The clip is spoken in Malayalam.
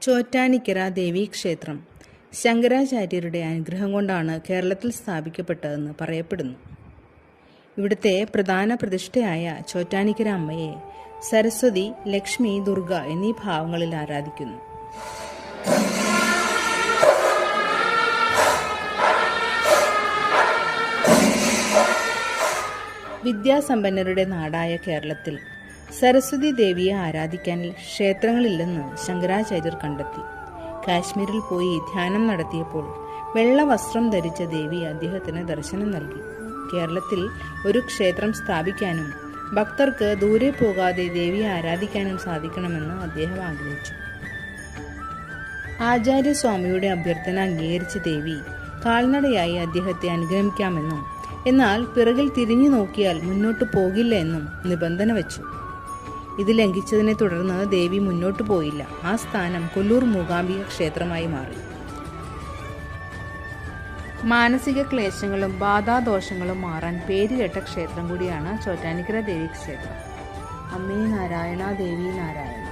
ചോറ്റാനിക്കര ദേവീക്ഷേത്രം ശങ്കരാചാര്യരുടെ അനുഗ്രഹം കൊണ്ടാണ് കേരളത്തിൽ സ്ഥാപിക്കപ്പെട്ടതെന്ന് പറയപ്പെടുന്നു. ഇവിടുത്തെ പ്രധാന പ്രതിഷ്ഠയായ ചോറ്റാനിക്കര അമ്മയെ സരസ്വതി, ലക്ഷ്മി, ദുർഗ എന്നീ ഭാവങ്ങളിൽ ആരാധിക്കുന്നു. വിദ്യാസമ്പന്നരുടെ നാടായ കേരളത്തിൽ സരസ്വതി ദേവിയെ ആരാധിക്കാൻ ക്ഷേത്രങ്ങളില്ലെന്ന് ശങ്കരാചാര്യർ കണ്ടെത്തി. കാശ്മീരിൽ പോയി ധ്യാനം നടത്തിയപ്പോൾ വെള്ള വസ്ത്രം ധരിച്ച ദേവി അദ്ദേഹത്തിന് ദർശനം നൽകി. കേരളത്തിൽ ഒരു ക്ഷേത്രം സ്ഥാപിക്കാനും ഭക്തർക്ക് ദൂരെ പോകാതെ ദേവിയെ ആരാധിക്കാനും സാധിക്കണമെന്ന് അദ്ദേഹം ആഗ്രഹിച്ചു. ആചാര്യസ്വാമിയുടെ അഭ്യർത്ഥന അംഗീകരിച്ച ദേവി കാൽനടയായി അദ്ദേഹത്തെ അനുഗമിക്കാമെന്നും എന്നാൽ പിറകിൽ തിരിഞ്ഞു നോക്കിയാൽ മുന്നോട്ട് പോകില്ല എന്നും നിബന്ധന വെച്ചു. ഇത് ലംഘിച്ചതിനെ തുടർന്ന് ദേവി മുന്നോട്ടു പോയില്ല. ആ സ്ഥാനം കൊല്ലൂർ മൂകാംബിക ക്ഷേത്രമായി മാറി. മാനസിക ക്ലേശങ്ങളും ബാധാദോഷങ്ങളും മാറാൻ പേരുകേട്ട ക്ഷേത്രം കൂടിയാണ് ചോറ്റാനിക്കര ദേവി ക്ഷേത്രം. അമ്മേ നാരായണ, ദേവി നാരായണ.